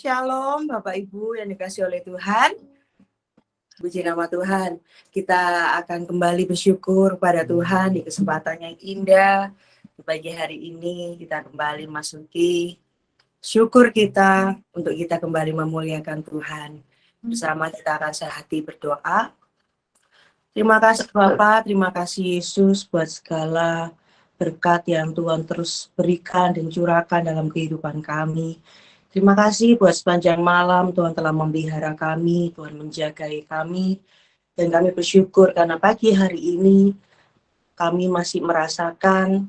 Shalom Bapak Ibu yang dikasihi oleh Tuhan. Puji nama Tuhan. Kita akan kembali bersyukur pada Tuhan di kesempatan yang indah. Di pagi hari ini kita kembali masuki syukur kita untuk kita kembali memuliakan Tuhan. Bersama kita akan sehati berdoa. Terima kasih Bapak, terima kasih Yesus buat segala berkat yang Tuhan terus berikan dan curahkan dalam kehidupan kami. Terima kasih buat sepanjang malam Tuhan telah memelihara kami, Tuhan menjagai kami, dan kami bersyukur karena pagi hari ini kami masih merasakan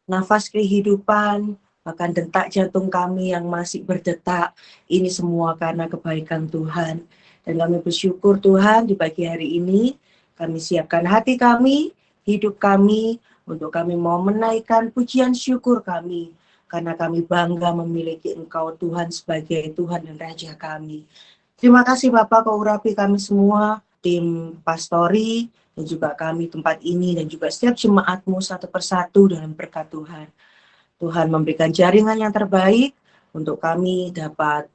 nafas kehidupan, bahkan detak jantung kami yang masih berdetak. Ini semua karena kebaikan Tuhan. Dan kami bersyukur Tuhan di pagi hari ini kami siapkan hati kami, hidup kami, untuk kami mau menaikkan pujian syukur kami. Karena kami bangga memiliki Engkau Tuhan sebagai Tuhan dan Raja kami. Terima kasih Bapak kau urapi kami semua, tim pastori, dan juga kami tempat ini, dan juga setiap jemaatmu satu persatu dalam berkat Tuhan. Tuhan memberikan jaringan yang terbaik untuk kami dapat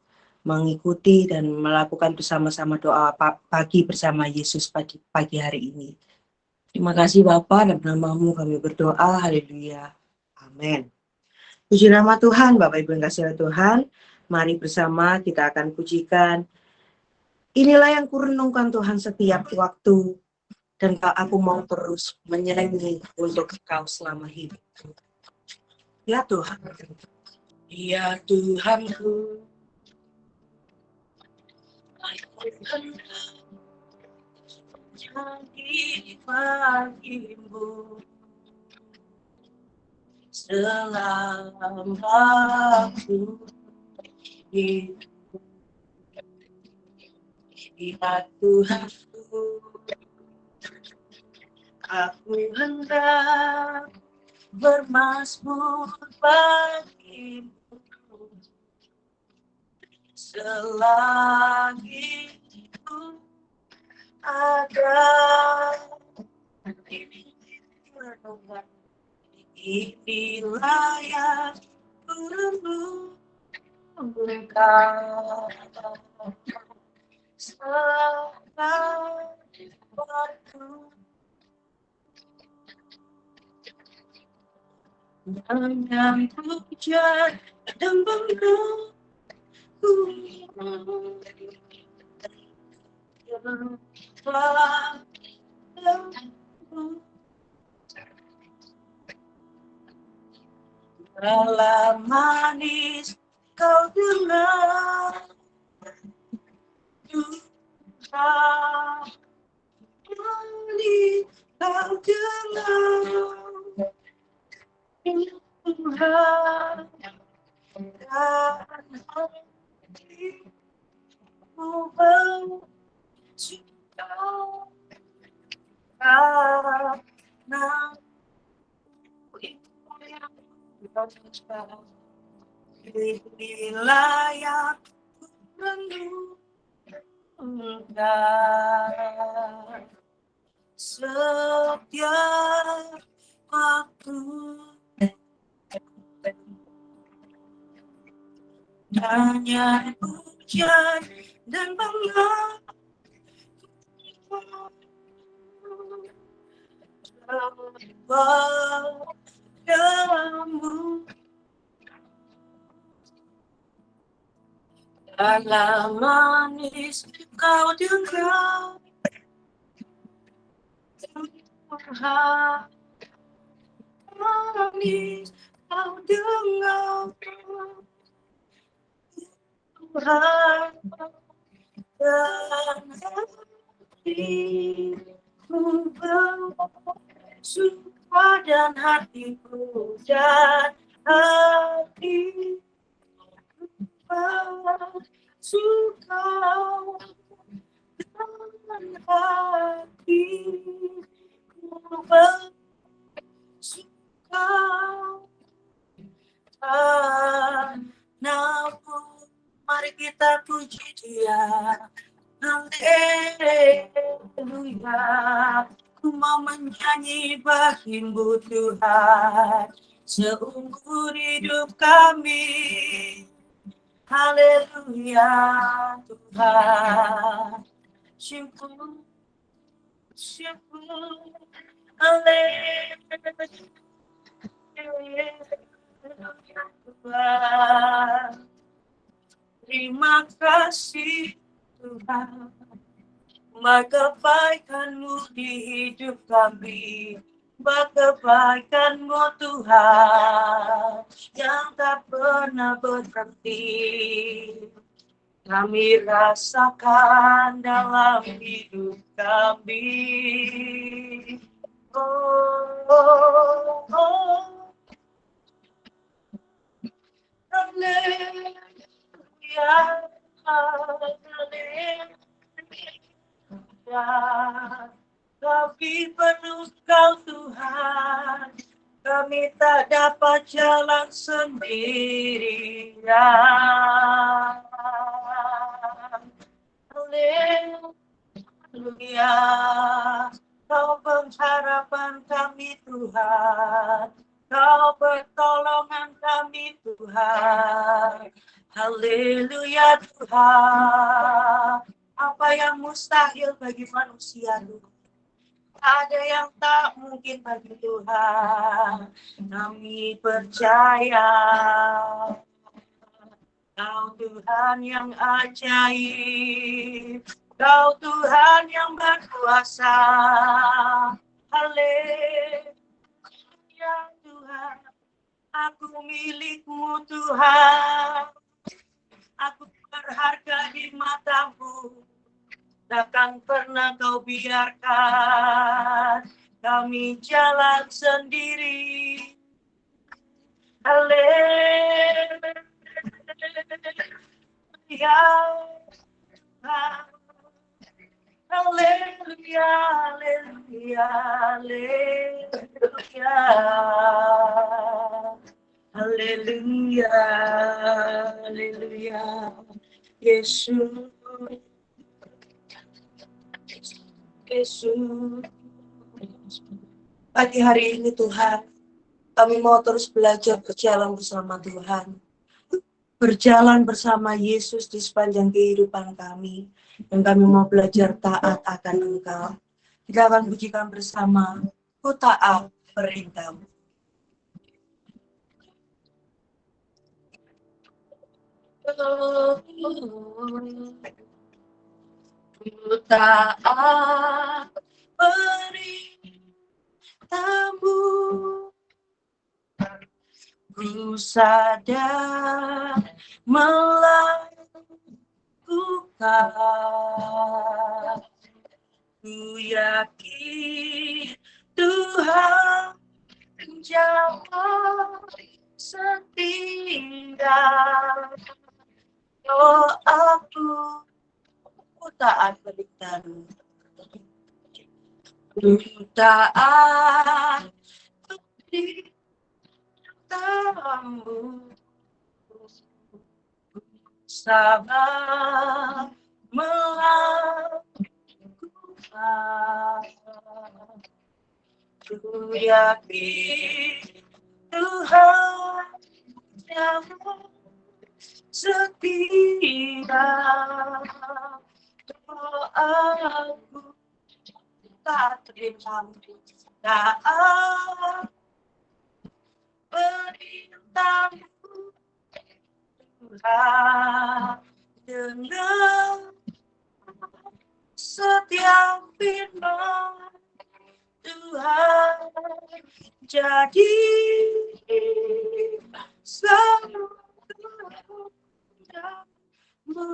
mengikuti dan melakukan bersama-sama doa pagi bersama Yesus pagi hari ini. Terima kasih Bapa, dalam namamu kami berdoa, haleluya, amin. Puji nama Tuhan, Bapak Ibu yang kasih Tuhan, mari bersama kita akan pujikan. Inilah yang kurenungkan Tuhan setiap waktu, dan aku mau terus menyelengi untuk Kau selama hidupku. Ya Tuhan, ya Tuhanku, aku hendak jadi bagimu selama aku hidup. Ya Tuhanku, aku hendak bermazmur bagimu selagi hidup ada. Inilah yang kurenungkan selama waktu, dengan pujian dan bangga ku dalam manis kau dengar Tuhan, kau dengar Tuhan, dan hatimu bersuka karena inilah yang kurenungkan setiap waktu, hanya pujian dan bangga kepadamu. Dalam manis kau dengar Tuhan, manis kau dengar Tuhan, dan hatiku bersuka dan hatiku dan hatiku bersuka dan hatiku bersuka padamu. Mari kita puji Dia. Haleluya, ku mau menyanyi bagimu Tuhan seumur hidup kami. Haleluya Tuhan. Syukur, syukur. Haleluya Tuhan. Terima kasih Tuhan. Kebaikan-Mu di hidup kami. Kebaikan-Mu Tuhan yang tak pernah berhenti. Kami rasakan dalam hidup kami. Oh, oh. Haleluya, haleluya. Kami penuh Kau Tuhan, kami tak dapat jalan sendirian. Haleluya, Kau pengharapan kami Tuhan, Kau pertolongan kami Tuhan. Haleluya Tuhan. Apa yang mustahil bagi manusia Tuhan, ada yang tak mungkin bagi Tuhan. Kami percaya Kau Tuhan yang ajaib, Kau Tuhan yang berkuasa. Haleluya Tuhan, aku milik-Mu Tuhan, aku berharga di mata-Mu. Takkan pernah Kau biarkan kami jalan sendiri. Haleluya, haleluya, haleluya, haleluya, haleluya, haleluya, Yesus. Yesus. Pagi hari ini Tuhan, kami mau terus belajar berjalan bersama Tuhan. Berjalan bersama Yesus di sepanjang kehidupan kami. Dan kami mau belajar taat akan Engkau. Kita akan pujikan bersama, ku taat perintah-Mu. Ku taat perintah-Mu, ku sadar melakukan, ku yakin Tuhan menjawab setiap doaku. Ku taat perintah-Mu, ku taat perintah-Mu, sabar melakukan, ku yakin Tuhan jawab setiap doaku. Taat perintah-Mu, taat perintah-Mu Tuhan, dengar setiap firman Tuhan, jadi selalu kehendak-Mu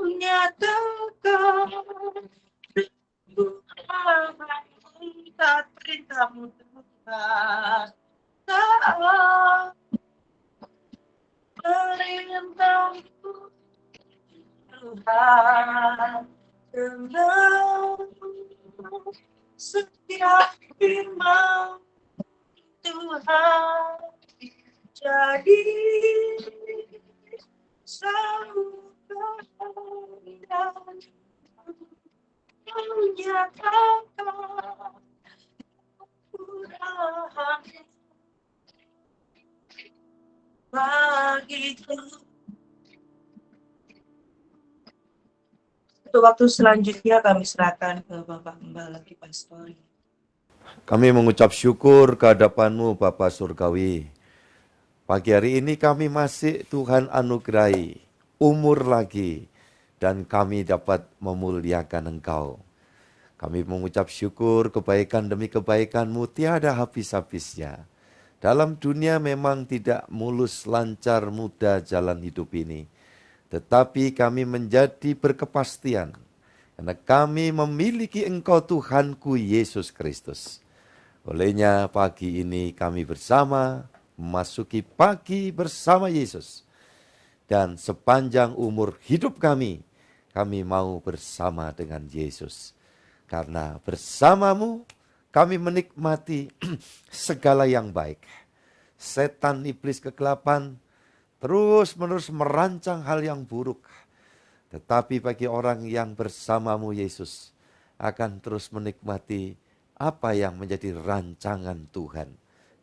menyatakan Tuhan, taat perintah-Mu Tuhan, taat perintah-Mu Tuhan, dengar setiap firman Tuhan, jadi selalu kehendak menyatakan Tuhan bagiku. Untuk waktu selanjutnya kami serahkan ke Bapak Gembala Pastori. Kami mengucap syukur kehadapan-Mu Bapa Surgawi. Pagi hari ini kami masih Tuhan anugerahi umur lagi dan kami dapat memuliakan Engkau. Kami mengucap syukur kebaikan demi kebaikan-Mu tiada habis-habisnya. Dalam dunia memang tidak mulus, lancar, mudah jalan hidup ini. Tetapi kami menjadi berkepastian karena kami memiliki Engkau Tuhanku Yesus Kristus. Olehnya pagi ini kami bersama memasuki pagi bersama Yesus. Dan sepanjang umur hidup kami mau bersama dengan Yesus. Karena bersamamu kami menikmati segala yang baik. Setan, iblis, kegelapan terus-menerus merancang hal yang buruk. Tetapi bagi orang yang bersamamu Yesus akan terus menikmati apa yang menjadi rancangan Tuhan.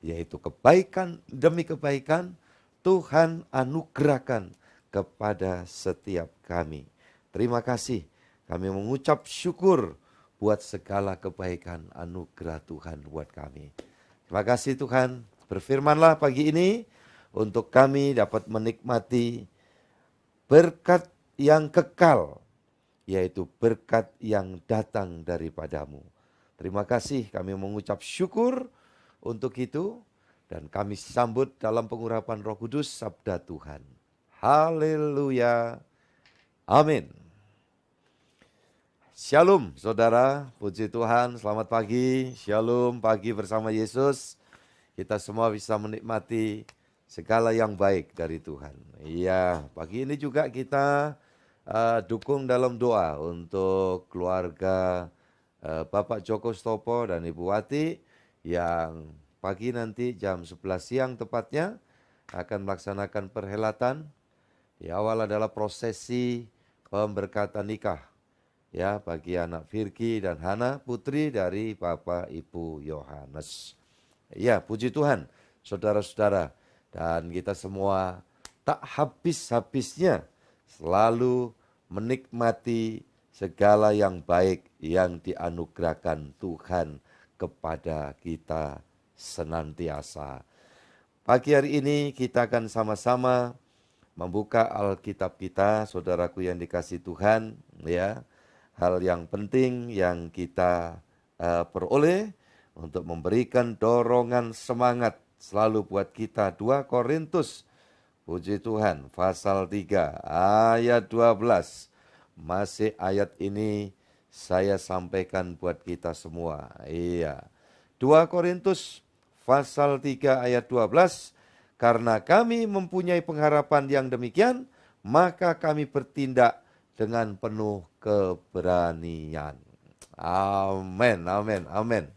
Yaitu kebaikan demi kebaikan Tuhan anugerahkan kepada setiap kami. Terima kasih, kami mengucap syukur buat segala kebaikan anugerah Tuhan buat kami. Terima kasih Tuhan, berfirmanlah pagi ini untuk kami dapat menikmati berkat yang kekal, yaitu berkat yang datang daripadamu. Terima kasih, kami mengucap syukur untuk itu, dan kami sambut dalam pengurapan Roh Kudus sabda Tuhan. Haleluya. Amin. Shalom saudara, puji Tuhan, selamat pagi. Shalom, pagi bersama Yesus. Kita semua bisa menikmati segala yang baik dari Tuhan. Iya, pagi ini juga kita dukung dalam doa untuk keluarga Bapak Joko Stopo dan Ibu Wati yang pagi nanti jam 11 siang tepatnya akan melaksanakan perhelatan. Di awal adalah prosesi pemberkatan nikah ya bagi anak Virgi dan Hana putri dari Bapak Ibu Yohanes. Ya, puji Tuhan, saudara-saudara, dan kita semua tak habis-habisnya selalu menikmati segala yang baik yang dianugerahkan Tuhan kepada kita senantiasa. Pagi hari ini kita akan sama-sama membuka Alkitab kita, saudaraku yang dikasihi Tuhan, ya. Hal yang penting yang kita peroleh untuk memberikan dorongan semangat selalu buat kita. 2 Korintus, puji Tuhan, pasal 3 ayat 12. Masih ayat ini saya sampaikan buat kita semua. Iya. 2 Korintus pasal 3 ayat 12. Karena kami mempunyai pengharapan yang demikian, maka kami bertindak dengan penuh keberanian. Amin, amin, amin.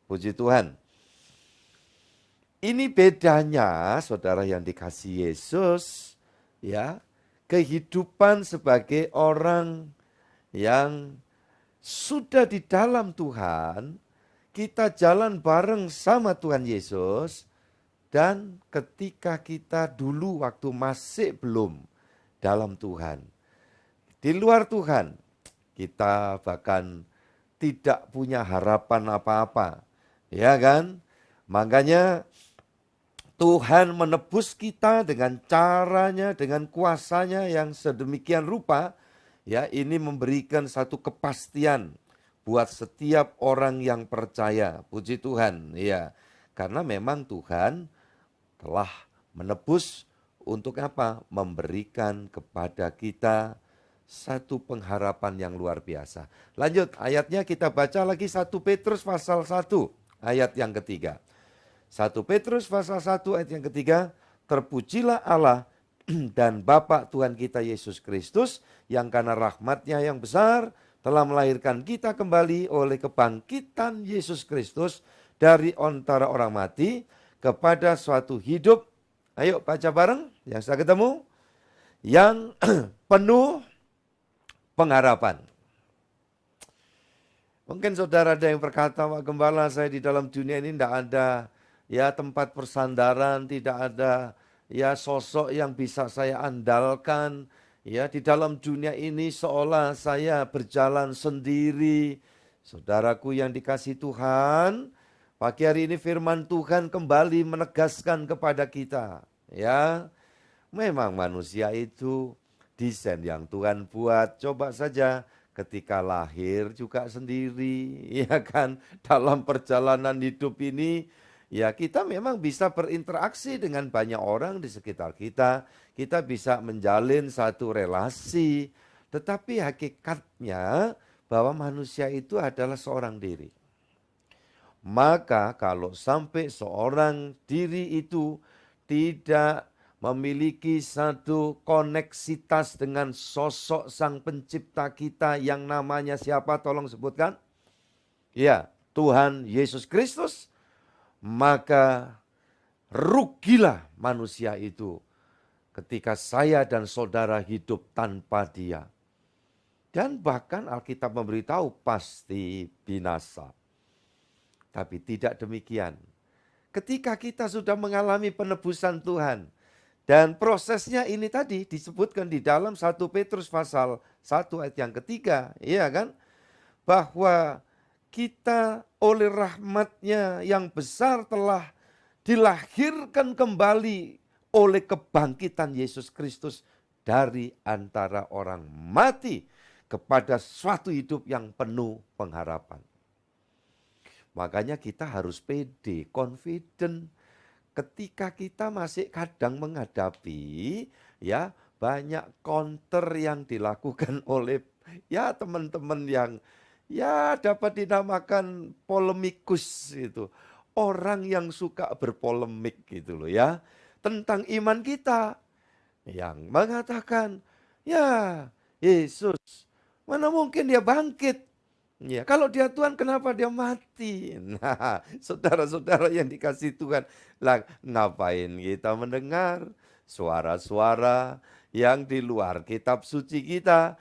Puji Tuhan. Ini bedanya, saudara yang dikasihi Yesus, ya, kehidupan sebagai orang yang sudah di dalam Tuhan, kita jalan bareng sama Tuhan Yesus, dan ketika kita dulu waktu masih belum dalam Tuhan, di luar Tuhan, kita bahkan tidak punya harapan apa-apa, ya kan? Makanya Tuhan menebus kita dengan caranya, dengan kuasanya yang sedemikian rupa, ya ini memberikan satu kepastian buat setiap orang yang percaya. Puji Tuhan, ya. Karena memang Tuhan telah menebus untuk apa? Memberikan kepada kita satu pengharapan yang luar biasa. Lanjut, ayatnya kita baca lagi 1 Petrus pasal 1, ayat yang ketiga. 1 Petrus pasal 1 ayat yang ketiga, terpujilah Allah dan Bapa Tuhan kita Yesus Kristus yang karena rahmat-Nya yang besar telah melahirkan kita kembali oleh kebangkitan Yesus Kristus dari antara orang mati kepada suatu hidup. Ayo baca bareng yang saya ketemu. Yang penuh pengharapan. Mungkin saudara ada yang berkata, Pak Gembala, saya di dalam dunia ini tidak ada ya tempat persandaran, tidak ada ya sosok yang bisa saya andalkan, Ya, di dalam dunia ini seolah saya berjalan sendiri. Saudaraku yang dikasihi Tuhan, pagi hari ini firman Tuhan kembali menegaskan kepada kita, ya, memang manusia itu desain yang Tuhan buat. Coba saja ketika lahir juga sendiri, ya kan, dalam perjalanan hidup ini, ya kita memang bisa berinteraksi dengan banyak orang di sekitar kita. Kita bisa menjalin satu relasi, tetapi hakikatnya bahwa manusia itu adalah seorang diri. Maka kalau sampai seorang diri itu tidak memiliki satu koneksitas dengan sosok sang pencipta kita yang namanya siapa? Tolong sebutkan. Ya, Tuhan Yesus Kristus. Maka rugilah manusia itu ketika saya dan saudara hidup tanpa Dia. Dan bahkan Alkitab memberitahu pasti binasa. Tapi tidak demikian. Ketika kita sudah mengalami penebusan Tuhan, dan prosesnya ini tadi disebutkan di dalam 1 Petrus pasal 1 ayat yang ketiga, ya kan? Bahwa kita oleh rahmat-Nya yang besar telah dilahirkan kembali oleh kebangkitan Yesus Kristus dari antara orang mati kepada suatu hidup yang penuh pengharapan. Makanya kita harus pede, confident ketika kita masih kadang menghadapi ya banyak counter yang dilakukan oleh ya teman-teman yang ya dapat dinamakan polemikus itu. Orang yang suka berpolemik gitu loh ya. Tentang iman kita. Yang mengatakan, ya Yesus, mana mungkin dia bangkit. Ya, kalau dia Tuhan kenapa dia mati? Nah, saudara-saudara yang dikasihi Tuhan, lah ngapain kita mendengar suara-suara yang di luar kitab suci kita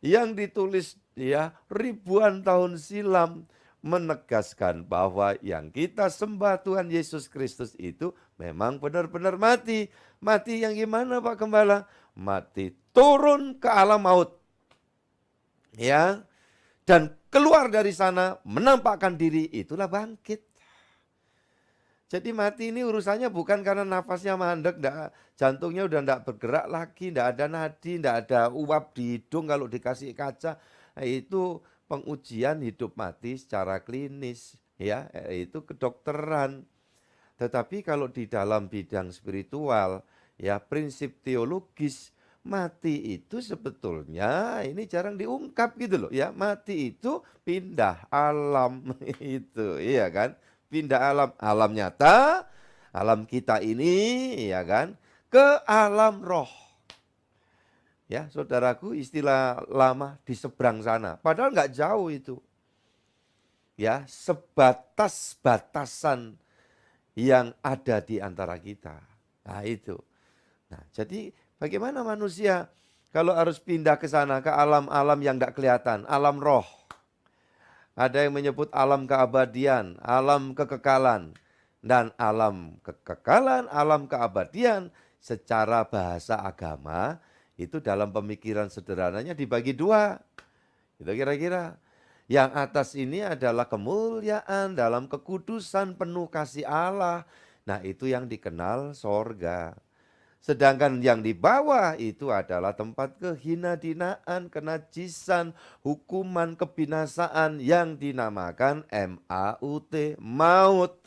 yang ditulis ya ribuan tahun silam menegaskan bahwa yang kita sembah Tuhan Yesus Kristus itu memang benar-benar mati. Mati yang gimana Pak Gembala? Mati turun ke alam maut. Ya, dan keluar dari sana menampakkan diri, itulah bangkit. Jadi mati ini urusannya bukan karena nafasnya mandek, jantungnya udah enggak bergerak lagi, enggak ada nadi, enggak ada uap di hidung kalau dikasih kaca. Nah, itu pengujian hidup mati secara klinis, ya, itu kedokteran. Tetapi kalau di dalam bidang spiritual, ya prinsip teologis, mati itu sebetulnya ini jarang diungkap gitu loh ya. Mati itu pindah alam itu, iya kan? Pindah alam nyata, alam kita ini, ya kan? Ke alam roh. Ya, saudaraku, istilah lama di seberang sana. Padahal nggak jauh itu. Ya, sebatas batasan yang ada di antara kita. Nah, itu. Nah, jadi bagaimana manusia kalau harus pindah ke sana, ke alam-alam yang tidak kelihatan, alam roh. Ada yang menyebut alam keabadian, alam kekekalan. Dan alam kekekalan, alam keabadian secara bahasa agama itu dalam pemikiran sederhananya dibagi dua. Itu kira-kira. Yang atas ini adalah kemuliaan dalam kekudusan penuh kasih Allah. Nah, itu yang dikenal sorga. Sedangkan yang di bawah itu adalah tempat kehina-dinaan, kenajisan, hukuman, kebinasaan yang dinamakan MAUT, maut.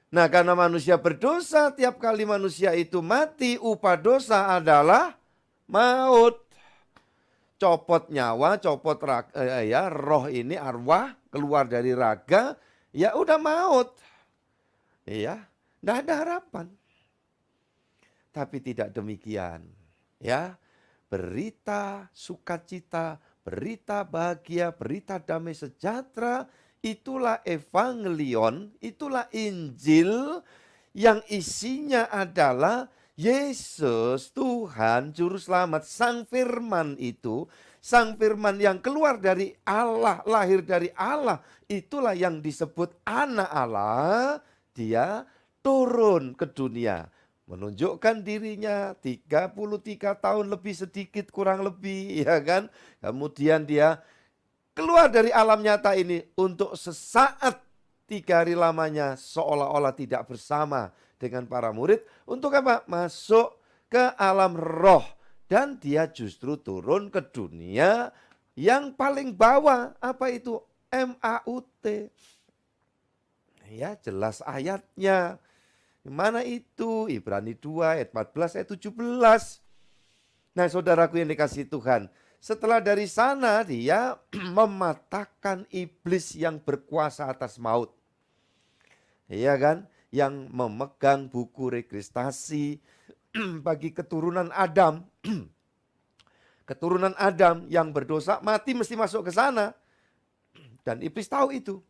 Nah, karena manusia berdosa, tiap kali manusia itu mati, upah dosa adalah maut. Copot nyawa, copot ya roh ini arwah keluar dari raga, ya udah maut. Iya, enggak ada harapan. Tapi tidak demikian. Ya, berita sukacita, berita bahagia, berita damai sejahtera, itulah evangelion, itulah Injil yang isinya adalah Yesus, Tuhan, Juru Selamat, Sang Firman itu, Sang Firman yang keluar dari Allah, lahir dari Allah, itulah yang disebut anak Allah, dia turun ke dunia, menunjukkan dirinya 33 tahun lebih sedikit kurang lebih, ya kan? Kemudian dia keluar dari alam nyata ini untuk sesaat 3 hari lamanya seolah-olah tidak bersama dengan para murid. Untuk apa? Masuk ke alam roh. Dan dia justru turun ke dunia yang paling bawah. Apa itu? MAUT. Ya, jelas ayatnya. Mana itu? Ibrani 2 ayat 14 ayat 17. Nah, saudaraku yang dikasihi Tuhan, setelah dari sana dia mematahkan iblis yang berkuasa atas maut. Iya kan? Yang memegang buku registrasi bagi keturunan Adam. Keturunan Adam yang berdosa mati mesti masuk ke sana. Dan iblis tahu itu.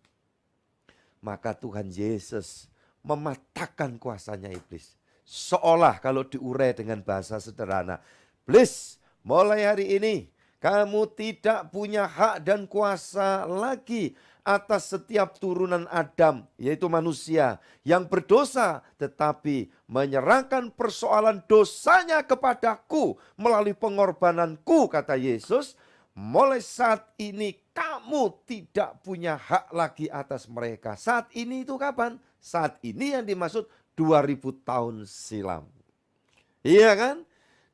Maka Tuhan Yesus mematahkan kuasanya iblis. Seolah kalau diurai dengan bahasa sederhana. Iblis, mulai hari ini kamu tidak punya hak dan kuasa lagi atas setiap turunan Adam, yaitu manusia yang berdosa, tetapi menyerahkan persoalan dosanya kepadaku melalui pengorbananku, kata Yesus. Mulai saat ini kamu tidak punya hak lagi atas mereka. Saat ini itu kapan? Saat ini yang dimaksud 2000 tahun silam. Iya kan?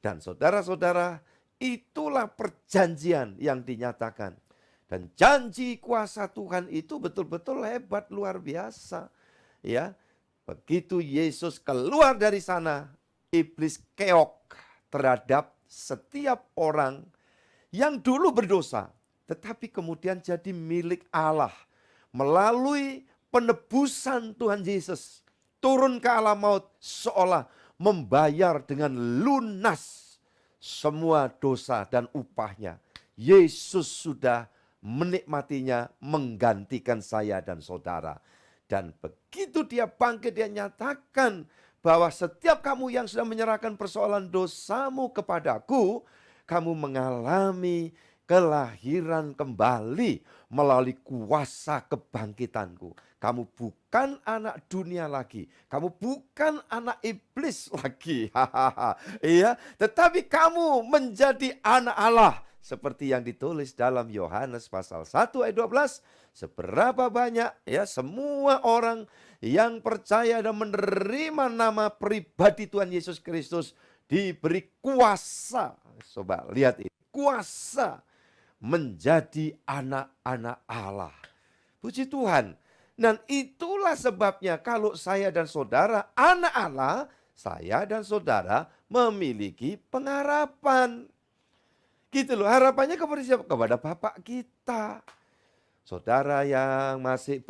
Dan saudara-saudara, itulah perjanjian yang dinyatakan. Dan janji kuasa Tuhan itu betul-betul hebat, luar biasa. Ya, begitu Yesus keluar dari sana, iblis keok terhadap setiap orang yang dulu berdosa, tetapi kemudian jadi milik Allah melalui penebusan Tuhan Yesus. Turun ke alam maut seolah membayar dengan lunas semua dosa dan upahnya. Yesus sudah menikmatinya, menggantikan saya dan saudara. Dan begitu dia bangkit, dia nyatakan bahwa setiap kamu yang sudah menyerahkan persoalan dosamu kepadaku, kamu mengalami kelahiran kembali melalui kuasa kebangkitanku. Kamu bukan anak dunia lagi. Kamu bukan anak iblis lagi. Iya, tetapi kamu menjadi anak Allah. Seperti yang ditulis dalam Yohanes pasal 1 ayat 12. Seberapa banyak ya semua orang yang percaya dan menerima nama pribadi Tuhan Yesus Kristus diberi kuasa. Coba lihat ini. Kuasa menjadi anak-anak Allah. Puji Tuhan. Dan itulah sebabnya kalau saya dan saudara anak Allah, saya dan saudara memiliki pengharapan. Gitu loh, harapannya kepada siapa? Kepada Bapak kita. Saudara yang masih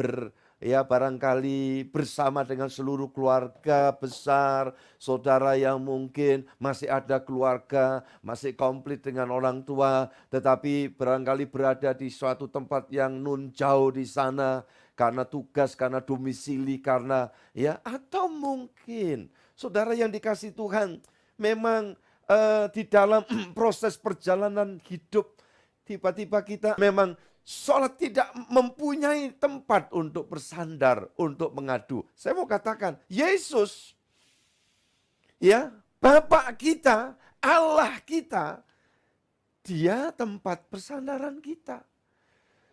barangkali bersama dengan seluruh keluarga besar, saudara yang mungkin masih ada keluarga, masih komplit dengan orang tua, tetapi barangkali berada di suatu tempat yang nun jauh di sana, karena tugas, karena domisili, karena atau mungkin saudara yang dikasih Tuhan, memang di dalam proses perjalanan hidup, tiba-tiba kita memang seolah tidak mempunyai tempat untuk bersandar, untuk mengadu. Saya mau katakan, Yesus, Bapa kita, Allah kita, dia tempat bersandaran kita.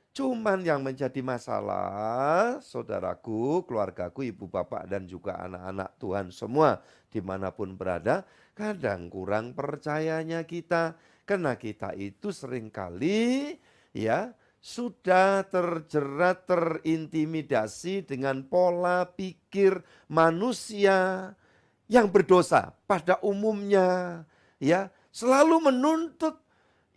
Cuman yang menjadi masalah, saudaraku, keluargaku, ibu bapak dan juga anak-anak Tuhan semua dimanapun berada, kadang kurang percayanya kita. Karena kita itu seringkali sudah terjerat, terintimidasi dengan pola pikir manusia yang berdosa pada umumnya. Selalu menuntut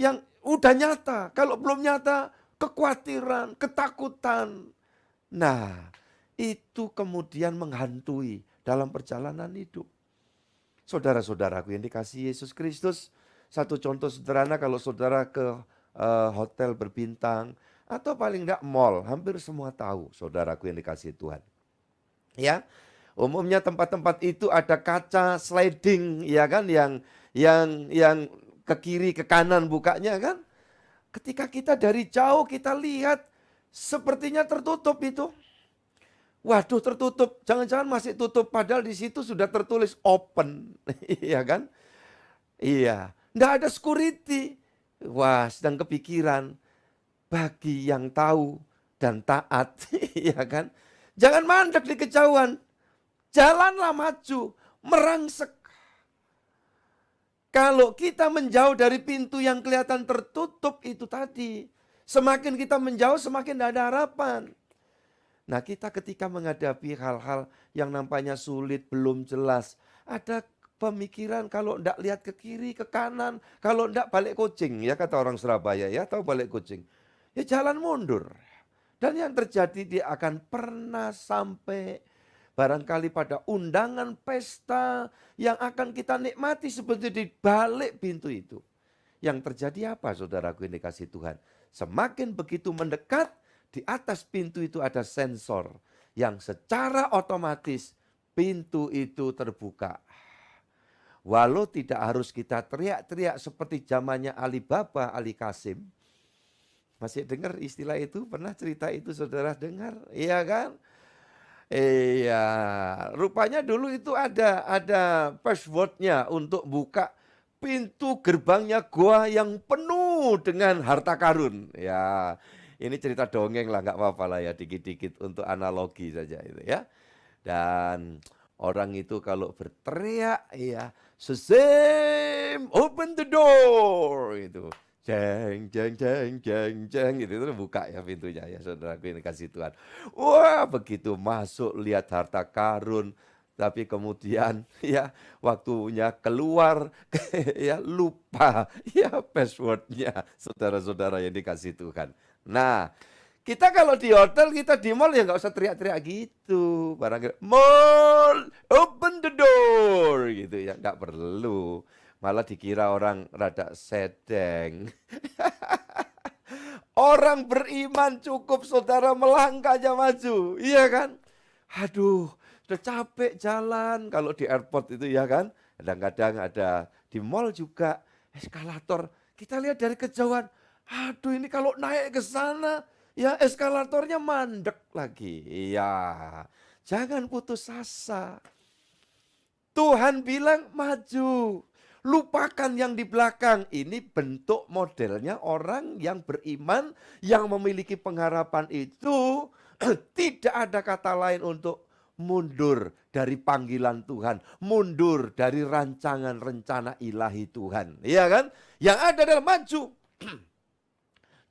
yang udah nyata. Kalau belum nyata, kekhawatiran, ketakutan. Nah, itu kemudian menghantui dalam perjalanan hidup. Saudara-saudaraku yang dikasihi Yesus Kristus, satu contoh sederhana kalau saudara ke hotel berbintang atau paling enggak mall, hampir semua tahu, saudaraku yang dikasihi Tuhan. Umumnya tempat-tempat itu ada kaca sliding, yang ke kiri ke kanan bukanya kan. Ketika kita dari jauh kita lihat sepertinya tertutup itu. Waduh, tertutup. Jangan-jangan masih tutup, padahal di situ sudah tertulis open. Iya kan? Iya. Nggak ada security. Wah, sedang kepikiran bagi yang tahu dan taat. Iya kan? Jangan mandek di kejauhan. Jalanlah maju, merangsek. Kalau kita menjauh dari pintu yang kelihatan tertutup itu tadi, semakin kita menjauh semakin tidak ada harapan. Nah, kita ketika menghadapi hal-hal yang nampaknya sulit, belum jelas, ada pemikiran kalau tidak lihat ke kiri, ke kanan, kalau tidak balik kucing, ya kata orang Surabaya, ya tahu balik kucing. Ya jalan mundur. Dan yang terjadi dia akan pernah sampai barangkali pada undangan pesta yang akan kita nikmati seperti di balik pintu itu. Yang terjadi apa saudaraku yang dikasih Tuhan? Semakin begitu mendekat, di atas pintu itu ada sensor yang secara otomatis pintu itu terbuka. Walau tidak harus kita teriak-teriak seperti zamannya Alibaba, Ali Kasim. Masih dengar istilah itu? Pernah cerita itu saudara dengar? Iya kan? Iya, rupanya dulu itu ada passwordnya untuk buka pintu gerbangnya goa yang penuh dengan harta karun. Ya, ini cerita dongeng lah, nggak apa-apa lah ya, dikit-dikit untuk analogi saja itu ya. Dan orang itu kalau berteriak, ya, Shazam, open the door, itu. Jeng, jeng, jeng, jeng, jeng, gitu itu buka ya pintunya ya saudaraku ini kasih Tuhan. Wah begitu masuk lihat harta karun, tapi kemudian ya waktunya keluar ya lupa ya passwordnya saudara-saudara yang dikasih Tuhan. Nah kita kalau di hotel kita di mall ya nggak usah teriak-teriak gitu, barangkali mall open the door gitu ya nggak perlu. Malah dikira orang rada sedeng. Orang beriman cukup saudara melangkah aja maju. Iya kan? Aduh, udah capek jalan. Kalau di airport itu ya kan. Kadang-kadang ada di mall juga eskalator. Kita lihat dari kejauhan. Aduh ini kalau naik ke sana ya eskalatornya mandek lagi. Iya. Jangan putus asa. Tuhan bilang maju. Lupakan yang di belakang. Ini bentuk modelnya orang yang beriman, yang memiliki pengharapan itu tidak ada kata lain untuk mundur dari panggilan Tuhan, mundur dari rancangan rencana ilahi Tuhan. Iya kan? Yang ada adalah maju.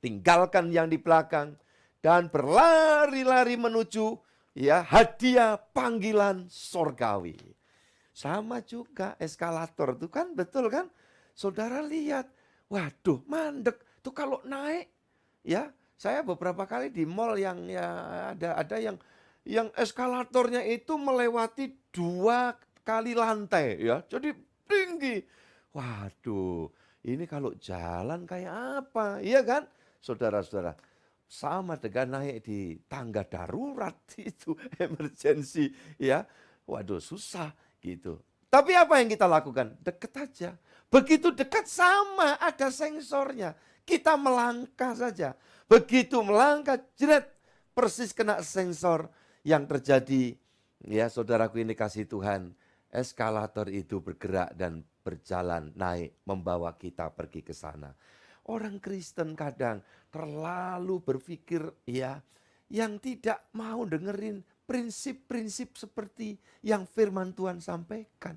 Tinggalkan yang di belakang dan berlari-lari menuju ya hadiah panggilan sorgawi. Sama juga eskalator itu kan betul kan? Saudara lihat, waduh mandek tuh kalau naik ya. Saya beberapa kali di mall yang ya ada yang eskalatornya itu melewati 2 kali lantai ya. Jadi tinggi. Waduh, ini kalau jalan kayak apa? Iya kan? Saudara-saudara, sama dengan naik di tangga darurat itu emergency ya. Waduh, susah gitu. Tapi apa yang kita lakukan? Dekat aja. Begitu dekat sama ada sensornya. Kita melangkah saja. Begitu melangkah, jeret, persis kena sensor yang terjadi. Ya saudaraku ini kasih Tuhan. Eskalator itu bergerak dan berjalan naik membawa kita pergi ke sana. Orang Kristen kadang terlalu berpikir ya yang tidak mau dengerin prinsip-prinsip seperti yang firman Tuhan sampaikan.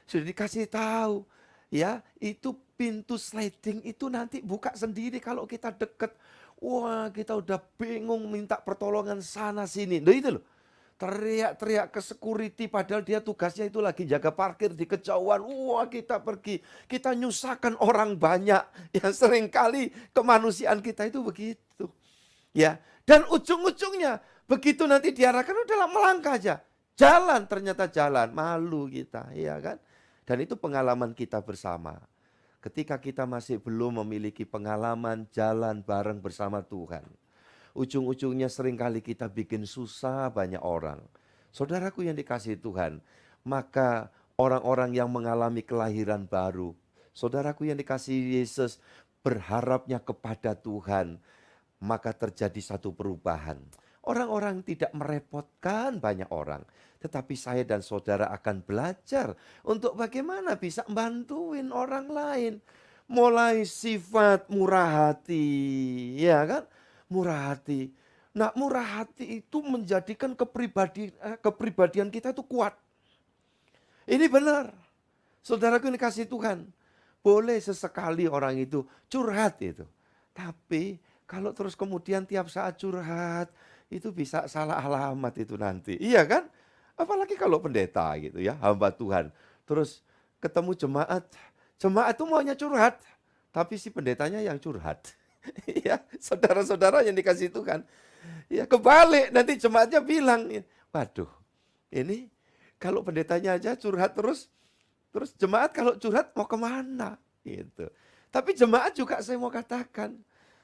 Sudah dikasih tahu, ya itu pintu sliding itu nanti buka sendiri kalau kita deket. Wah kita udah bingung minta pertolongan sana sini. Nah itu loh, teriak-teriak ke security padahal dia tugasnya itu lagi jaga parkir di kejauhan. Wah kita pergi, kita nyusahkan orang banyak. Yang seringkali kemanusiaan kita itu begitu. Ya, dan ujung-ujungnya begitu nanti diarahkan udah melangkah aja. Jalan ternyata jalan, malu kita, ya kan? Dan itu pengalaman kita bersama. Ketika kita masih belum memiliki pengalaman jalan bareng bersama Tuhan. Ujung-ujungnya seringkali kita bikin susah banyak orang. Saudaraku yang dikasihi Tuhan, maka orang-orang yang mengalami kelahiran baru, saudaraku yang dikasihi Yesus, berharapnya kepada Tuhan, maka terjadi satu perubahan. Orang-orang tidak merepotkan banyak orang. Tetapi saya dan saudara akan belajar untuk bagaimana bisa bantuin orang lain. Mulai sifat murah hati, ya kan? Murah hati. Nah, murah hati itu menjadikan kepribadian kita itu kuat. Ini benar. Saudaraku ini kasih Tuhan. Boleh sesekali orang itu curhat itu. Tapi kalau terus kemudian tiap saat curhat, itu bisa salah alamat itu nanti. Iya kan? Apalagi kalau pendeta gitu ya, hamba Tuhan. Terus ketemu jemaat, jemaat itu maunya curhat, tapi si pendetanya yang curhat. Ya, saudara-saudara yang dikasih Tuhan. Ya kebalik, nanti jemaatnya bilang, waduh, ini kalau pendetanya aja curhat terus jemaat kalau curhat mau kemana? Gitu. Tapi jemaat juga saya mau katakan,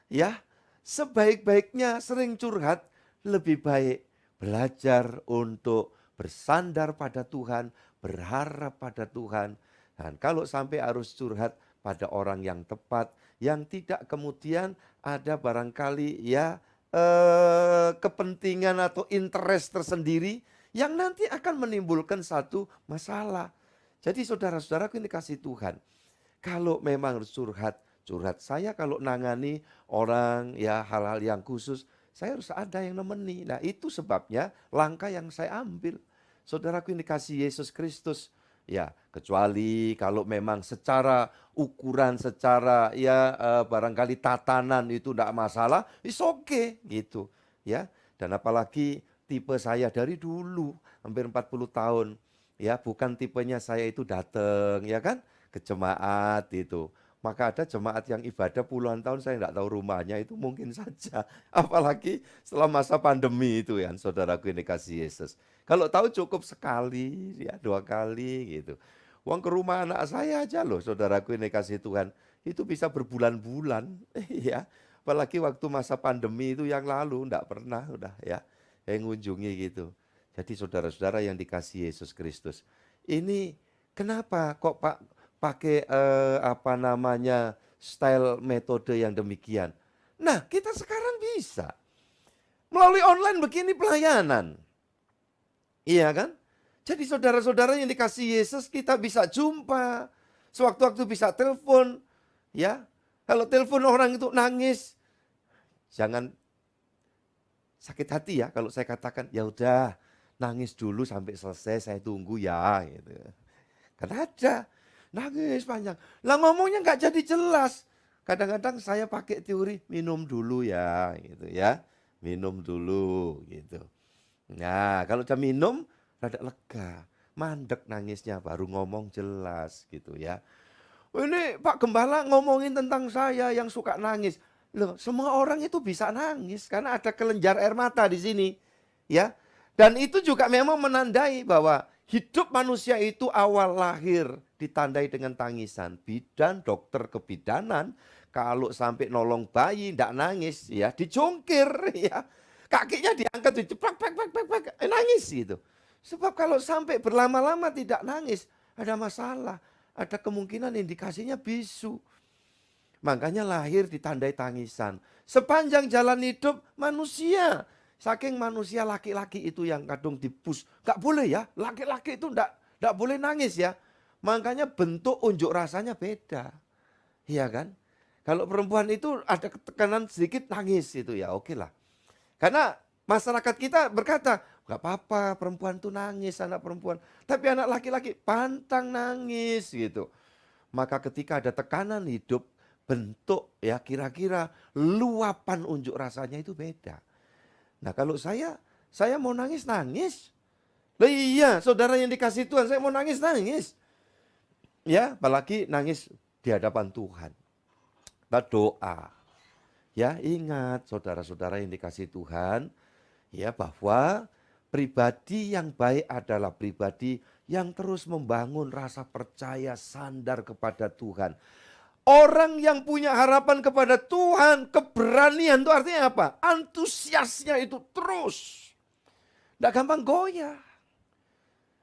ya sebaik-baiknya sering curhat, lebih baik belajar untuk bersandar pada Tuhan, berharap pada Tuhan. Dan kalau sampai harus curhat pada orang yang tepat, yang tidak kemudian ada barangkali ya kepentingan atau interest tersendiri yang nanti akan menimbulkan satu masalah. Jadi saudara-saudaraku ini kasih Tuhan. Kalau memang harus curhat, curhat saya kalau nangani orang ya hal-hal yang khusus, saya harus ada yang nemeni. Nah itu sebabnya langkah yang saya ambil. Saudaraku ini kasih Yesus Kristus. Ya kecuali kalau memang secara ukuran, secara ya barangkali tatanan itu tidak masalah, it's okay gitu. Ya, dan apalagi tipe saya dari dulu hampir 40 tahun. Ya, bukan tipenya saya itu datang ya kan ke jemaat itu. Maka ada jemaat yang ibadah puluhan tahun saya tidak tahu rumahnya itu mungkin saja. Apalagi setelah masa pandemi itu ya, saudaraku ini kasih Yesus. Kalau tahu cukup sekali, ya 2 kali gitu. Uang ke rumah anak saya aja loh, saudaraku ini kasih Tuhan. Itu bisa berbulan-bulan, ya. Apalagi waktu masa pandemi itu yang lalu, enggak pernah udah ya, yang ngunjungi gitu. Jadi saudara-saudara yang dikasih Yesus Kristus. Ini kenapa kok Pak pakai apa namanya style metode yang demikian? Nah, kita sekarang bisa melalui online begini pelayanan. Iya kan? Jadi saudara-saudara yang dikasih Yesus kita bisa jumpa. Sewaktu-waktu bisa telepon. Ya, kalau telepon orang itu nangis, jangan sakit hati ya kalau saya katakan, ya udah nangis dulu sampai selesai saya tunggu ya gitu. Kan ada nangis panjang. Lah ngomongnya nggak jadi jelas. Kadang-kadang saya pakai teori minum dulu ya gitu ya. Minum dulu gitu. Nah, kalau udah minum, rada lega. Mandek nangisnya, baru ngomong jelas gitu ya. Ini Pak Gembala ngomongin tentang saya yang suka nangis. Loh, semua orang itu bisa nangis karena ada kelenjar air mata di sini. Ya. Dan itu juga memang menandai bahwa hidup manusia itu awal lahir ditandai dengan tangisan. Bidan, dokter kebidanan, kalau sampai nolong bayi tidak nangis, ya dicungkir ya. Kakinya diangkat, diceprak, nangis gitu. Sebab kalau sampai berlama-lama tidak nangis, ada masalah. Ada kemungkinan indikasinya bisu. Makanya lahir ditandai tangisan. Sepanjang jalan hidup manusia. Saking manusia laki-laki itu yang kadung dipus. Gak boleh ya, laki-laki itu gak boleh nangis ya. Makanya bentuk unjuk rasanya beda. Iya kan? Kalau perempuan itu ada tekanan sedikit nangis itu ya oke lah. Karena masyarakat kita berkata, gak apa-apa perempuan tuh nangis, anak perempuan. Tapi anak laki-laki pantang nangis gitu. Maka ketika ada tekanan hidup, bentuk ya kira-kira luapan unjuk rasanya itu beda. Nah kalau saya mau nangis, nangis. Lah iya, saudara yang dikasih Tuhan, saya mau nangis, nangis. Ya, apalagi nangis di hadapan Tuhan. Kita doa. Ya, ingat saudara-saudara yang dikasih Tuhan, ya bahwa pribadi yang baik adalah pribadi yang terus membangun rasa percaya sandar kepada Tuhan. Orang yang punya harapan kepada Tuhan, keberanian itu artinya apa? Antusiasnya itu terus. Tidak gampang goyah.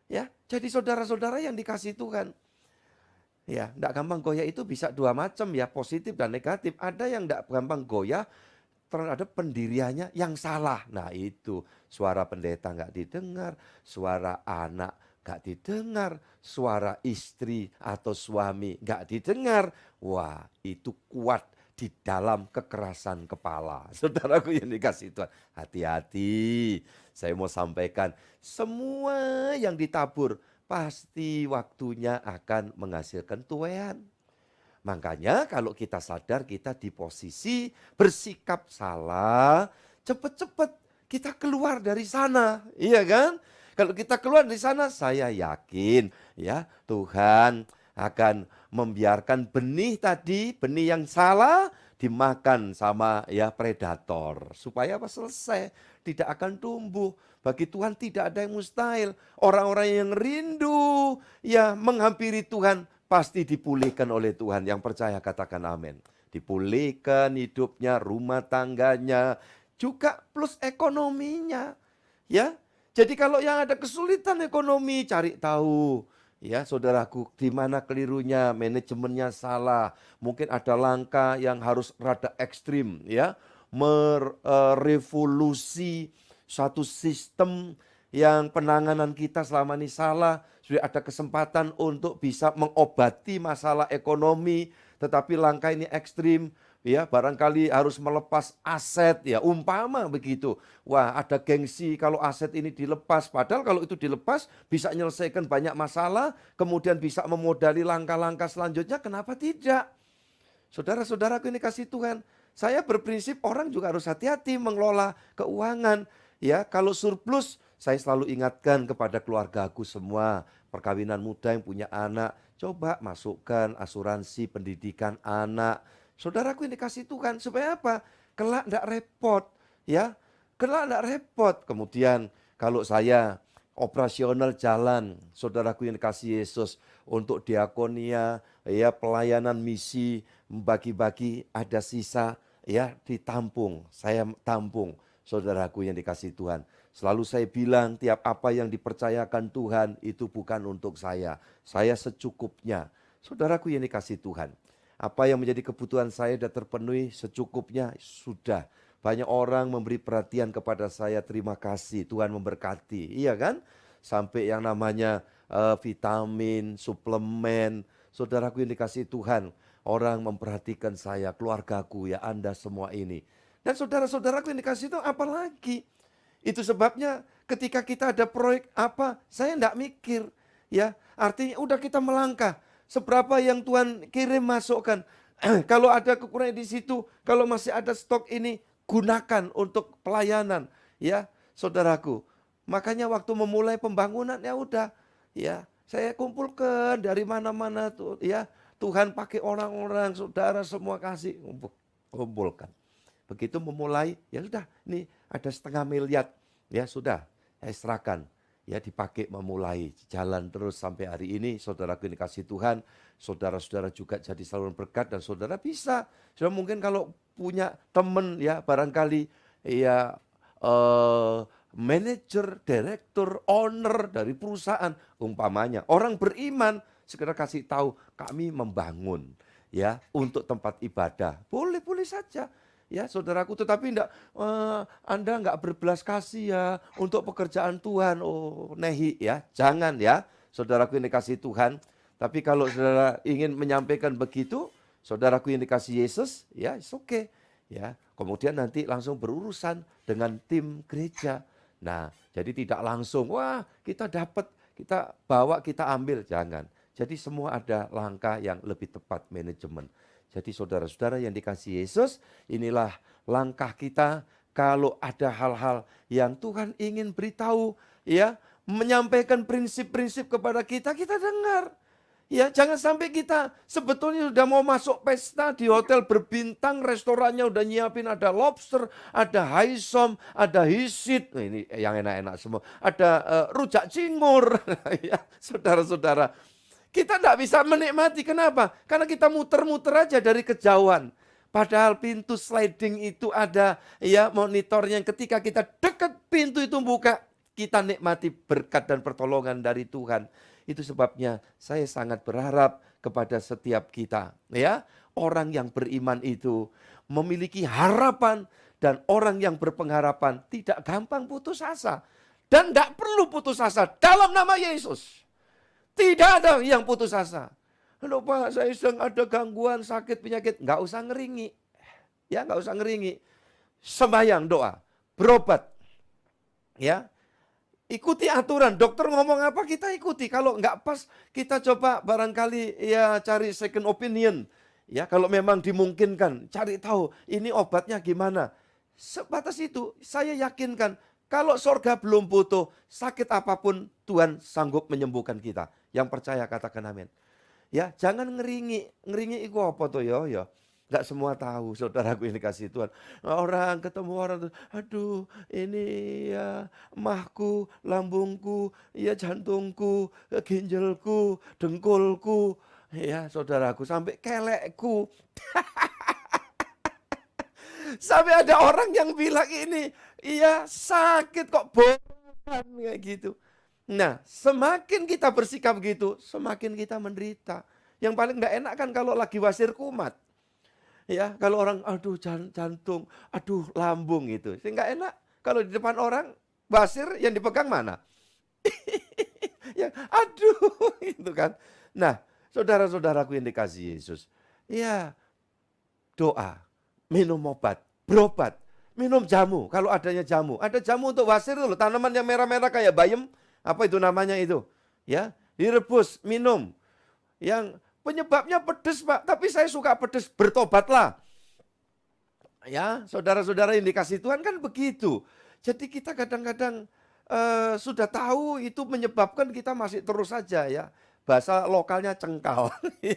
Ya, jadi saudara-saudara yang dikasih Tuhan, ya, tidak gampang goyah itu bisa dua macam ya, positif dan negatif. Ada yang tidak gampang goyah, terhadap pendiriannya yang salah. Nah itu, suara pendeta nggak didengar, suara anak nggak didengar, suara istri atau suami nggak didengar. Wah, itu kuat di dalam kekerasan kepala. Saudaraku yang dikasih Tuhan, hati-hati. Saya mau sampaikan, semua yang ditabur pasti waktunya akan menghasilkan tuaian. Makanya kalau kita sadar kita di posisi bersikap salah, cepat-cepat kita keluar dari sana, iya kan? Kalau kita keluar dari sana, saya yakin ya Tuhan akan membiarkan benih tadi, benih yang salah dimakan sama ya predator. Supaya apa? Selesai, tidak akan tumbuh. Bagi Tuhan tidak ada yang mustahil. Orang-orang yang rindu ya menghampiri Tuhan pasti dipulihkan oleh Tuhan. Yang percaya katakan amin. Dipulihkan hidupnya, rumah tangganya, juga plus ekonominya. Ya, jadi kalau yang ada kesulitan ekonomi, cari tahu. Ya, saudaraku, di mana kelirunya, manajemennya salah. Mungkin ada langkah yang harus rada ekstrim, ya, merevolusi suatu sistem yang penanganan kita selama ini salah. Sudah ada kesempatan untuk bisa mengobati masalah ekonomi, tetapi langkah ini ekstrim. Ya, barangkali harus melepas aset, ya umpama begitu. Wah, ada gengsi kalau aset ini dilepas. Padahal kalau itu dilepas bisa menyelesaikan banyak masalah, kemudian bisa memodali langkah-langkah selanjutnya, kenapa tidak? Saudara-saudaraku ini kasih Tuhan, saya berprinsip orang juga harus hati-hati mengelola keuangan. Ya, kalau surplus, saya selalu ingatkan kepada keluarga aku semua, perkawinan muda yang punya anak, coba masukkan asuransi pendidikan anak. Saudaraku ini kasih Tuhan, supaya apa? Kelak tidak repot, ya. Kelak tidak repot. Kemudian kalau saya operasional jalan, saudaraku yang dikasih Yesus, untuk diakonia, ya pelayanan misi, bagi-bagi ada sisa, ya ditampung, saya tampung, saudaraku yang dikasih Tuhan. Selalu saya bilang tiap apa yang dipercayakan Tuhan itu bukan untuk saya secukupnya. Saudaraku yang dikasih Tuhan, apa yang menjadi kebutuhan saya sudah terpenuhi secukupnya, sudah. Banyak orang memberi perhatian kepada saya, terima kasih, Tuhan memberkati. Iya kan? Sampai yang namanya vitamin, suplemen, saudaraku yang dikasih Tuhan. Orang memperhatikan saya, keluargaku, ya Anda semua ini. Dan saudara-saudaraku yang dikasih Tuhan, apalagi? Itu sebabnya ketika kita ada proyek apa, saya tidak mikir. Ya, artinya udah kita melangkah. Seberapa yang Tuhan kirim masukkan. Kalau ada kekurangan di situ, kalau masih ada stok ini, gunakan untuk pelayanan, ya, saudaraku. Makanya waktu memulai pembangunan ya udah, ya, saya kumpulkan dari mana-mana tuh, ya. Tuhan pakai orang-orang, saudara semua kasih, kumpulkan. Begitu memulai, ya sudah, ini ada 500.000, ya sudah, saya serahkan. Ya dipakai memulai jalan terus sampai hari ini. Saudaraku yang dikasih Tuhan, saudara-saudara juga jadi saluran berkat dan saudara bisa. Sudah mungkin kalau punya teman ya barangkali ya manajer, direktur, owner dari perusahaan umpamanya. Orang beriman sekedar kasih tahu kami membangun ya untuk tempat ibadah. Boleh-boleh saja. Ya saudaraku, tetapi Anda enggak berbelas kasih ya untuk pekerjaan Tuhan. Oh nehi ya, jangan ya saudaraku yang dikasih Tuhan. Tapi kalau saudara ingin menyampaikan begitu, saudaraku yang dikasih Yesus, ya it's okay. Ya, kemudian nanti langsung berurusan dengan tim gereja. Nah, jadi tidak langsung, wah kita dapat, kita bawa, kita ambil, jangan. Jadi semua ada langkah yang lebih tepat manajemen. Jadi saudara-saudara yang dikasih Yesus, inilah langkah kita kalau ada hal-hal yang Tuhan ingin beritahu, ya, menyampaikan prinsip-prinsip kepada kita, kita dengar. Ya, jangan sampai kita sebetulnya sudah mau masuk pesta di hotel berbintang, restorannya udah nyiapin ada lobster, ada haisom, ada hisit, ini yang enak-enak semua, ada rujak cingur, ya, saudara-saudara. Kita tidak bisa menikmati. Kenapa? Karena kita muter-muter aja dari kejauhan. Padahal pintu sliding itu ada ya monitornya. Ketika kita dekat pintu itu buka, kita nikmati berkat dan pertolongan dari Tuhan. Itu sebabnya saya sangat berharap kepada setiap kita. Ya, orang yang beriman itu memiliki harapan Dan orang yang berpengharapan tidak gampang putus asa. Dan tidak perlu putus asa dalam nama Yesus. Tidak ada yang putus asa. Halo Pak, saya sedang ada gangguan, sakit, penyakit. Nggak usah ngeringi. Ya, nggak usah ngeringi. Sembahyang, doa, berobat. Ya, ikuti aturan. Dokter ngomong apa kita ikuti. Kalau nggak pas, kita coba barangkali ya cari second opinion. Ya, kalau memang dimungkinkan, cari tahu ini obatnya gimana. Sebatas itu, saya yakinkan kalau sorga belum butuh, sakit apapun Tuhan sanggup menyembuhkan kita. Yang percaya katakan amin. Ya, jangan ngeringi. Ngeringi itu apa tuh ya? Ya. Nggak semua tahu, saudaraku ini kasih Tuhan. Orang ketemu orang tuh, aduh ini ya emahku, lambungku, ya jantungku, ginjalku, dengkulku. Ya saudaraku, sampai kelekku. Sampai ada orang yang bilang ini, iya sakit kok bosan kayak gitu. Nah, semakin kita bersikap gitu, semakin kita menderita. Yang paling nggak enak kan kalau lagi wasir kumat. Ya, kalau orang aduh jantung, aduh lambung gitu. Nggak enak. Kalau di depan orang wasir yang dipegang mana? Ya, aduh itu kan. Nah, saudara-saudaraku yang dikasihi Yesus. Ya, doa, minum obat, berobat, minum jamu. Kalau adanya jamu, ada jamu untuk wasir loh, tanaman yang merah-merah kayak bayam, apa itu namanya itu? Ya, direbus, minum. Yang penyebabnya pedes Pak, tapi saya suka pedes, bertobatlah. Ya, saudara-saudara yang dikasih Tuhan kan begitu. Jadi kita kadang-kadang sudah tahu itu menyebabkan kita masih terus saja ya. Bahasa lokalnya cengkal.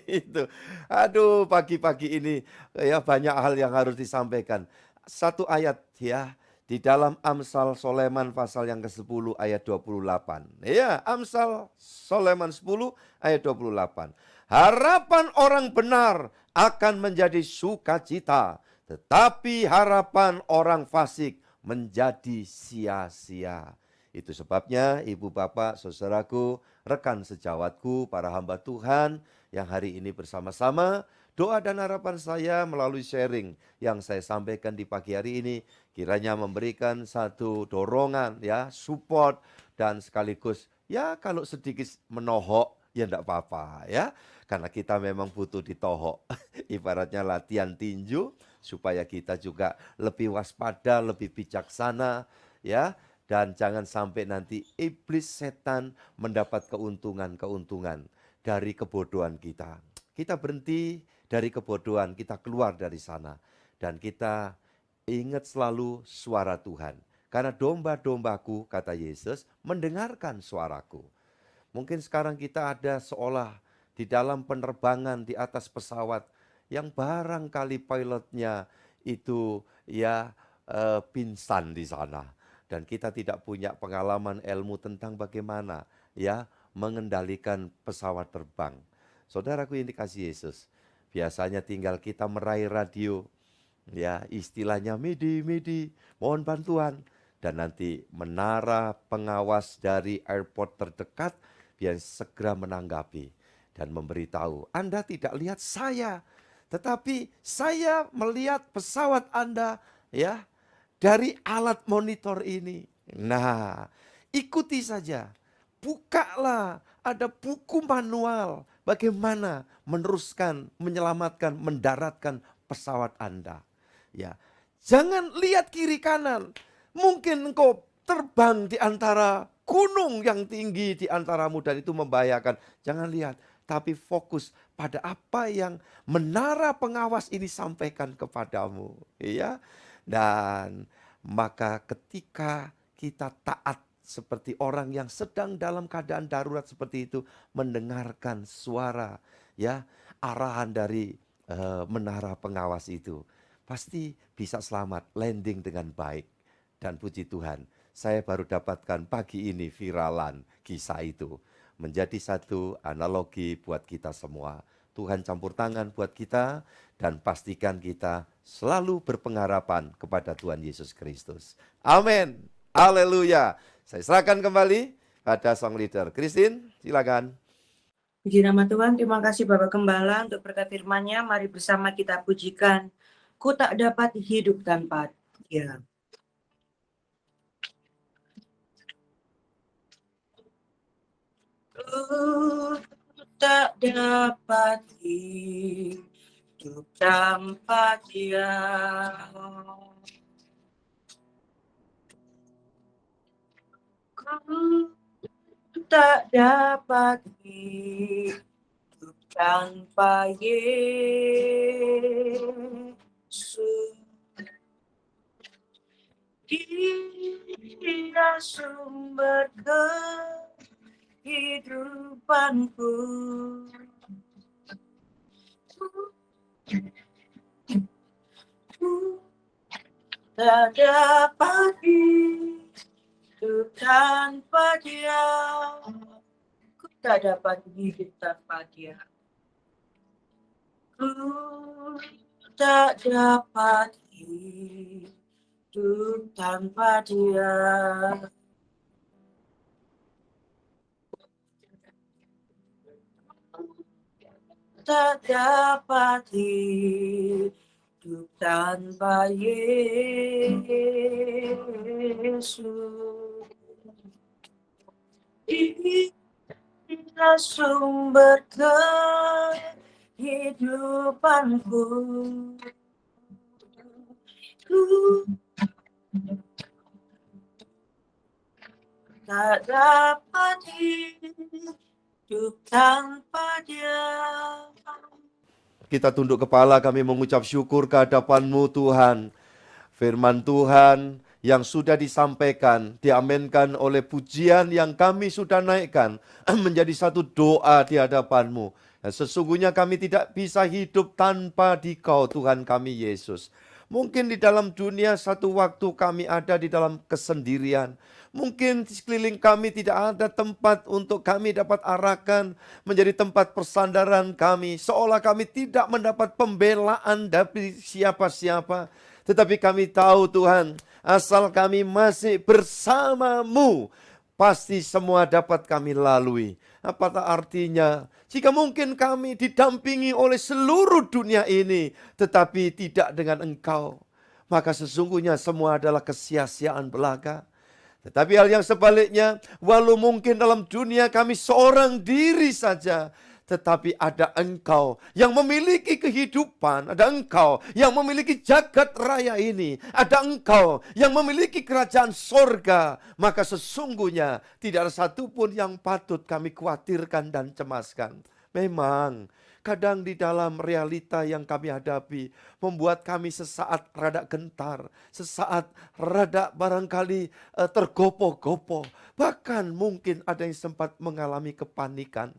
Itu. Aduh, pagi-pagi ini ya banyak hal yang harus disampaikan. Satu ayat ya di dalam Amsal Soleman pasal yang ke-10 ayat 28. Ya, Amsal Soleman 10 ayat 28. Harapan orang benar akan menjadi sukacita, tetapi harapan orang fasik menjadi sia-sia. Itu sebabnya ibu bapak, saudaraku, rekan sejawatku, para hamba Tuhan yang hari ini bersama-sama, doa dan harapan saya melalui sharing yang saya sampaikan di pagi hari ini, kiranya memberikan satu dorongan, ya, support, dan sekaligus, ya kalau sedikit menohok, ya enggak apa-apa, ya. Karena kita memang butuh ditohok, ibaratnya latihan tinju, supaya kita juga lebih waspada, lebih bijaksana, ya. Dan jangan sampai nanti iblis setan mendapat keuntungan-keuntungan dari kebodohan kita. Kita berhenti dari kebodohan, kita keluar dari sana. Dan kita ingat selalu suara Tuhan. Karena domba-dombaku, kata Yesus, mendengarkan suaraku. Mungkin sekarang kita ada seolah di dalam penerbangan di atas pesawat yang barangkali pilotnya itu ya pingsan di sana. Dan kita tidak punya pengalaman ilmu tentang bagaimana ya mengendalikan pesawat terbang. Saudaraku yang dikasihi Yesus, biasanya tinggal kita meraih radio, ya istilahnya midi, mohon bantuan. Dan nanti menara pengawas dari airport terdekat biar segera menanggapi dan memberitahu, Anda tidak lihat saya, tetapi saya melihat pesawat Anda, ya, dari alat monitor ini. Nah, ikuti saja. Bukalah, ada buku manual bagaimana meneruskan, menyelamatkan, mendaratkan pesawat Anda. Ya, jangan lihat kiri kanan. Mungkin engkau terbang di antara gunung yang tinggi di antaramu dan itu membahayakan. Jangan lihat, tapi fokus pada apa yang menara pengawas ini sampaikan kepadamu. Ya. Dan maka ketika kita taat seperti orang yang sedang dalam keadaan darurat seperti itu, mendengarkan suara ya arahan dari menara pengawas itu, pasti bisa selamat, landing dengan baik. Dan puji Tuhan, saya baru dapatkan pagi ini viralan kisah itu. Menjadi satu analogi buat kita semua. Tuhan campur tangan buat kita dan pastikan kita selalu berpengharapan kepada Tuhan Yesus Kristus. Amin. Haleluya. Saya serahkan kembali pada song leader. Christine, silakan. Puji nama Tuhan, terima kasih Bapak Gembala untuk berkat firman-Nya. Mari bersama kita pujikan. Ku tak dapat hidup tanpa Ya. Ku tak dapat hidup tanpa Dia. Ku tak dapat hidup tanpa Yesus. Dia sumber kehidupanku. Ku tak dapat hidup tanpa Dia. Ku tak dapat hidup tanpa Dia. Ku tak dapat hidup tanpa Dia. Tak dapat hidup tanpa Yesus. Dia sumber kehidupanku. Ku tak dapat hidup tanpa Dia. Kita tunduk kepala, kami mengucap syukur kehadapan-Mu Tuhan. Firman Tuhan yang sudah disampaikan, diaminkan oleh pujian yang kami sudah naikkan, menjadi satu doa di hadapan-Mu. Dan sesungguhnya kami tidak bisa hidup tanpa Dikau Tuhan kami Yesus. Mungkin di dalam dunia satu waktu kami ada di dalam kesendirian. Mungkin di sekeliling kami tidak ada tempat untuk kami dapat arahkan menjadi tempat persandaran kami. Seolah kami tidak mendapat pembelaan dari siapa-siapa. Tetapi kami tahu Tuhan, asal kami masih bersama-Mu, pasti semua dapat kami lalui. Apakah artinya? Jika mungkin kami didampingi oleh seluruh dunia ini, tetapi tidak dengan Engkau, maka sesungguhnya semua adalah kesia-siaan belaka. Tetapi hal yang sebaliknya, walau mungkin dalam dunia kami seorang diri saja, tetapi ada Engkau yang memiliki kehidupan, ada Engkau yang memiliki jagat raya ini, ada Engkau yang memiliki kerajaan sorga, maka sesungguhnya tidak ada satupun yang patut kami khawatirkan dan cemaskan. Memang kadang di dalam realita yang kami hadapi membuat kami sesaat rada gentar, sesaat rada barangkali tergopoh-gopoh, bahkan mungkin ada yang sempat mengalami kepanikan.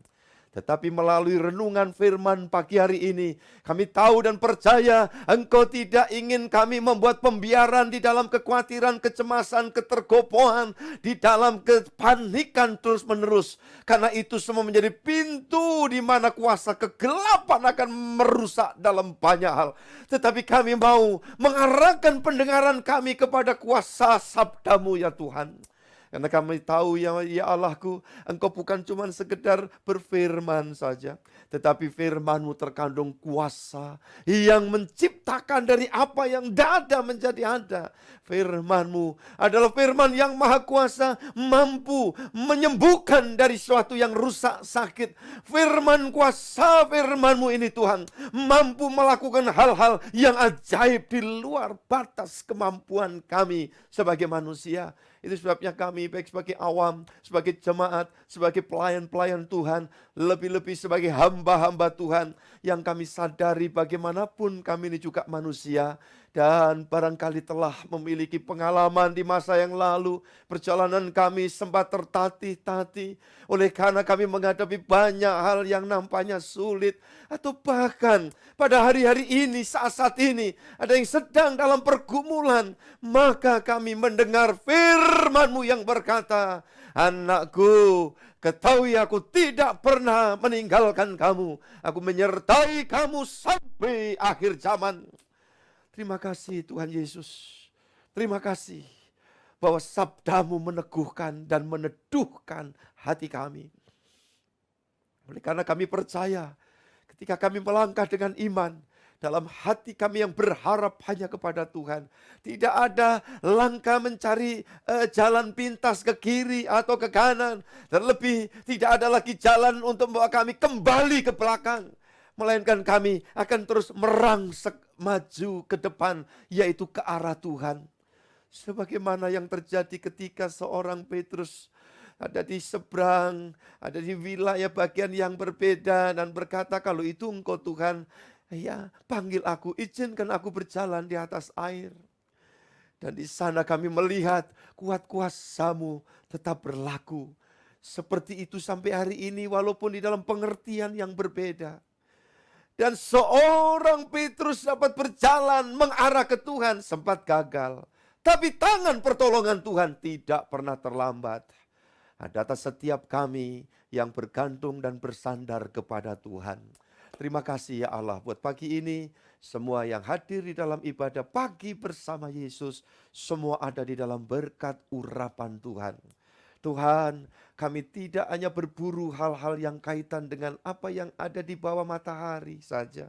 Tetapi melalui renungan firman pagi hari ini, kami tahu dan percaya Engkau tidak ingin kami membuat pembiaran di dalam kekhawatiran, kecemasan, ketergopohan, di dalam kepanikan terus menerus. Karena itu semua menjadi pintu di mana kuasa kegelapan akan merusak dalam banyak hal. Tetapi kami mau mengarahkan pendengaran kami kepada kuasa sabda-Mu ya Tuhan. Karena kami tahu ya Allahku, Engkau bukan cuma sekedar berfirman saja, tetapi firman-Mu terkandung kuasa yang menciptakan dari apa yang tidak ada menjadi ada. Firman-Mu adalah firman yang maha kuasa, mampu menyembuhkan dari sesuatu yang rusak, sakit. Firman kuasa firman-Mu ini Tuhan, mampu melakukan hal-hal yang ajaib di luar batas kemampuan kami sebagai manusia. Itu sebabnya kami baik sebagai awam, sebagai jemaat, sebagai pelayan-pelayan Tuhan, lebih-lebih sebagai hamba-hamba Tuhan, yang kami sadari bagaimanapun kami ini juga manusia, dan barangkali telah memiliki pengalaman di masa yang lalu. Perjalanan kami sempat tertatih-tatih, oleh karena kami menghadapi banyak hal yang nampaknya sulit, atau bahkan pada hari-hari ini, saat-saat ini, ada yang sedang dalam pergumulan. Maka kami mendengar firman-Mu yang berkata, "Anakku, ketahui aku tidak pernah meninggalkan kamu. Aku menyertai kamu sampai akhir zaman." Terima kasih Tuhan Yesus. Terima kasih bahwa sabda-Mu meneguhkan dan meneduhkan hati kami. Oleh karena kami percaya, ketika kami melangkah dengan iman, dalam hati kami yang berharap hanya kepada Tuhan. Tidak ada langkah mencari jalan pintas ke kiri atau ke kanan. Terlebih tidak ada lagi jalan untuk membawa kami kembali ke belakang. Melainkan kami akan terus merangsek maju ke depan, yaitu ke arah Tuhan. Sebagaimana yang terjadi ketika seorang Petrus ada di seberang, ada di wilayah bagian yang berbeda dan berkata, kalau itu Engkau Tuhan, ya panggil aku, izinkan aku berjalan di atas air. Dan di sana kami melihat kuat kuasa-Mu tetap berlaku. Seperti itu sampai hari ini walaupun di dalam pengertian yang berbeda. Dan seorang Petrus dapat berjalan mengarah ke Tuhan, sempat gagal. Tapi tangan pertolongan Tuhan tidak pernah terlambat. Ada atas setiap kami yang bergantung dan bersandar kepada Tuhan. Terima kasih ya Allah buat pagi ini. Semua yang hadir di dalam ibadah pagi bersama Yesus, semua ada di dalam berkat urapan Tuhan. Tuhan, kami tidak hanya berburu hal-hal yang kaitan dengan apa yang ada di bawah matahari saja.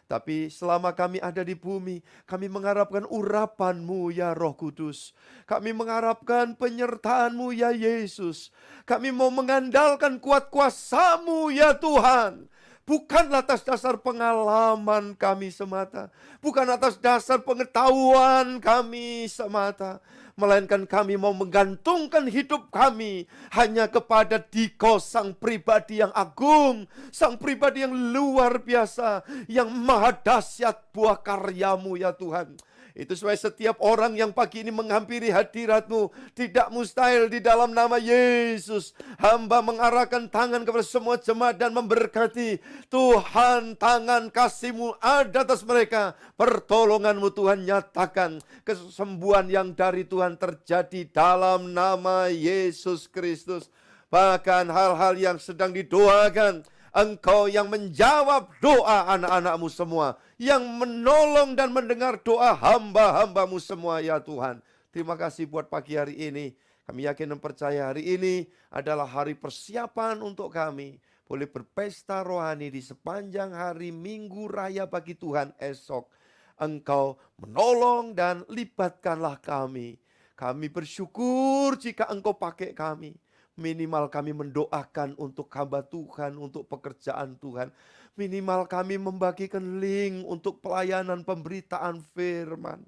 Tapi selama kami ada di bumi, kami mengharapkan urapan-Mu ya Roh Kudus. Kami mengharapkan penyertaan-Mu ya Yesus. Kami mau mengandalkan kuat kuasa-Mu ya Tuhan. Bukan atas dasar pengalaman kami semata. Bukan atas dasar pengetahuan kami semata. Melainkan kami mau menggantungkan hidup kami hanya kepada Dikau, Sang Pribadi yang agung, Sang Pribadi yang luar biasa, yang maha dahsyat buah karya-Mu ya Tuhan. Itu supaya setiap orang yang pagi ini menghampiri hadirat-Mu tidak mustahil di dalam nama Yesus. Hamba mengarahkan tangan kepada semua jemaat dan memberkati. Tuhan, tangan kasih-Mu ada atas mereka. Pertolongan-Mu Tuhan nyatakan. Kesembuhan yang dari Tuhan terjadi dalam nama Yesus Kristus. Bahkan hal-hal yang sedang didoakan, Engkau yang menjawab doa anak-anak-Mu semua, yang menolong dan mendengar doa hamba-hamba-Mu semua ya Tuhan. Terima kasih buat pagi hari ini. Kami yakin dan percaya hari ini adalah hari persiapan untuk kami boleh berpesta rohani di sepanjang hari Minggu Raya bagi Tuhan esok. Engkau menolong dan libatkanlah kami. Kami bersyukur jika Engkau pakai kami. Minimal kami mendoakan untuk hamba Tuhan, untuk pekerjaan Tuhan. Minimal kami membagikan link untuk pelayanan pemberitaan firman.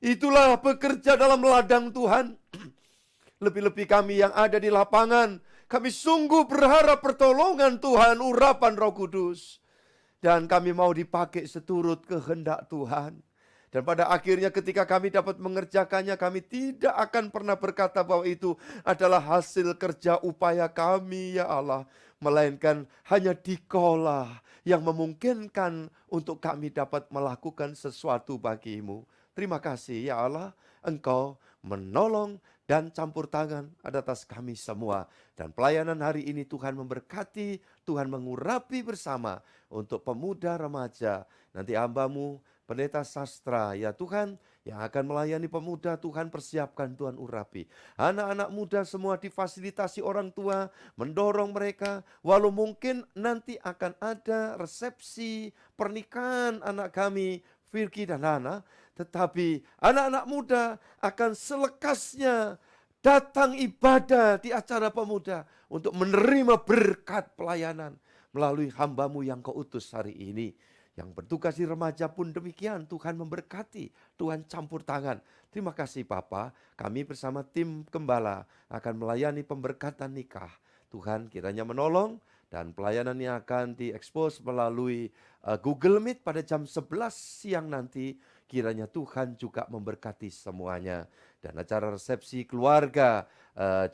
Itulah bekerja dalam ladang Tuhan. Lebih-lebih kami yang ada di lapangan, kami sungguh berharap pertolongan Tuhan, urapan Roh Kudus. Dan kami mau dipakai seturut kehendak Tuhan. Dan pada akhirnya ketika kami dapat mengerjakannya, kami tidak akan pernah berkata bahwa itu adalah hasil kerja upaya kami ya Allah. Melainkan hanya Dikau-lah yang memungkinkan untuk kami dapat melakukan sesuatu bagi-Mu. Terima kasih ya Allah, Engkau menolong dan campur tangan atas kami semua. Dan pelayanan hari ini Tuhan memberkati, Tuhan mengurapi bersama untuk pemuda remaja. Nanti hamba-Mu Pendeta Sastra, ya Tuhan, yang akan melayani pemuda, Tuhan persiapkan, Tuhan urapi. Anak-anak muda semua difasilitasi orang tua, mendorong mereka, walau mungkin nanti akan ada resepsi pernikahan anak kami, Virgi dan Hana, tetapi anak-anak muda akan selekasnya datang ibadah di acara pemuda untuk menerima berkat pelayanan melalui hamba-Mu yang Kau utus hari ini. Yang bertugas di remaja pun demikian, Tuhan memberkati, Tuhan campur tangan. Terima kasih Bapa, kami bersama tim gembala akan melayani pemberkatan nikah. Tuhan kiranya menolong dan pelayanannya akan diekspos melalui Google Meet pada jam 11 siang nanti. Kiranya Tuhan juga memberkati semuanya. Dan acara resepsi keluarga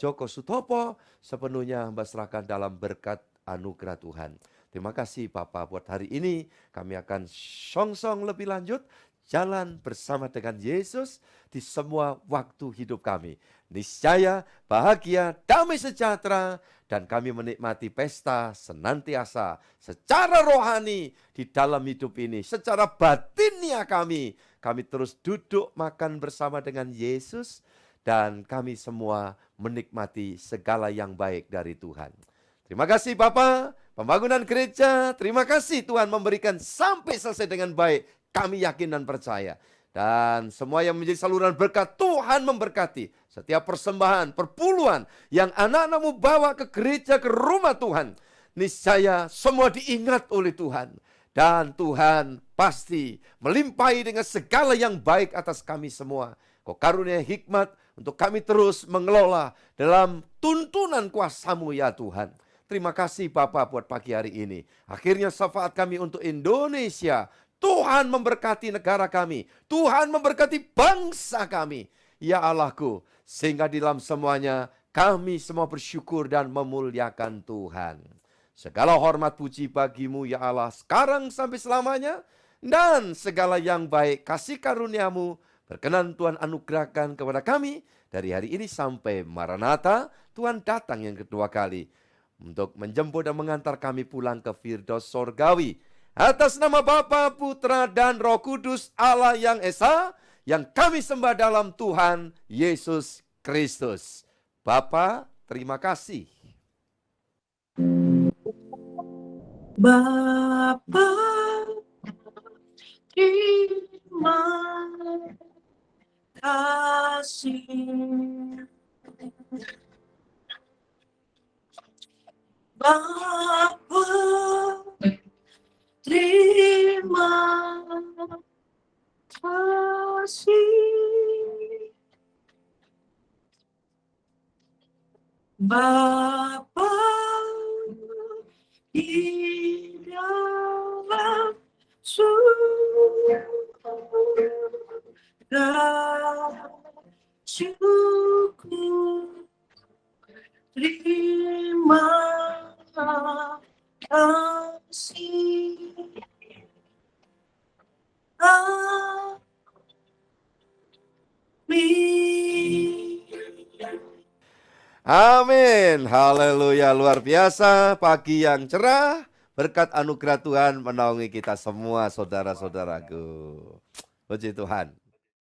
Joko Sutopo sepenuhnya hamba serahkan dalam berkat anugerah Tuhan. Terima kasih Bapak buat hari ini. Kami akan song-song lebih lanjut. Jalan bersama dengan Yesus di semua waktu hidup kami. Niscaya, bahagia, damai sejahtera. Dan kami menikmati pesta senantiasa secara rohani di dalam hidup ini. Secara batinnya kami terus duduk makan bersama dengan Yesus. Dan kami semua menikmati segala yang baik dari Tuhan. Terima kasih Bapak. Pembangunan gereja, terima kasih Tuhan memberikan sampai selesai dengan baik. Kami yakin dan percaya. Dan semua yang menjadi saluran berkat, Tuhan memberkati. Setiap persembahan, perpuluhan yang anak-anakmu bawa ke gereja, ke rumah Tuhan. Niscaya semua diingat oleh Tuhan. Dan Tuhan pasti melimpahi dengan segala yang baik atas kami semua. Kau karunia hikmat untuk kami terus mengelola dalam tuntunan kuasa-Mu ya Tuhan. Terima kasih Bapa buat pagi hari ini. Akhirnya syafaat kami untuk Indonesia. Tuhan memberkati negara kami. Tuhan memberkati bangsa kami. Ya Allahku, sehingga di dalam semuanya kami semua bersyukur dan memuliakan Tuhan. Segala hormat puji bagimu ya Allah, sekarang sampai selamanya. Dan segala yang baik, kasih karuniamu, berkenan Tuhan anugerahkan kepada kami. Dari hari ini sampai Maranatha, Tuhan datang yang kedua kali. Untuk menjemput dan mengantar kami pulang ke Firdaus Sorgawi. Atas nama Bapa, Putra, dan Roh Kudus Allah yang Esa, yang kami sembah dalam Tuhan Yesus Kristus. Bapa, terima kasih. Bapa, terima kasih. Bapa, terima kasih. Bapa, di dalam surga, syukur, terima kasih. Amin. Amin. Haleluya, luar biasa. Pagi yang cerah, berkat anugerah Tuhan menaungi kita semua saudara-saudaraku. Puji Tuhan.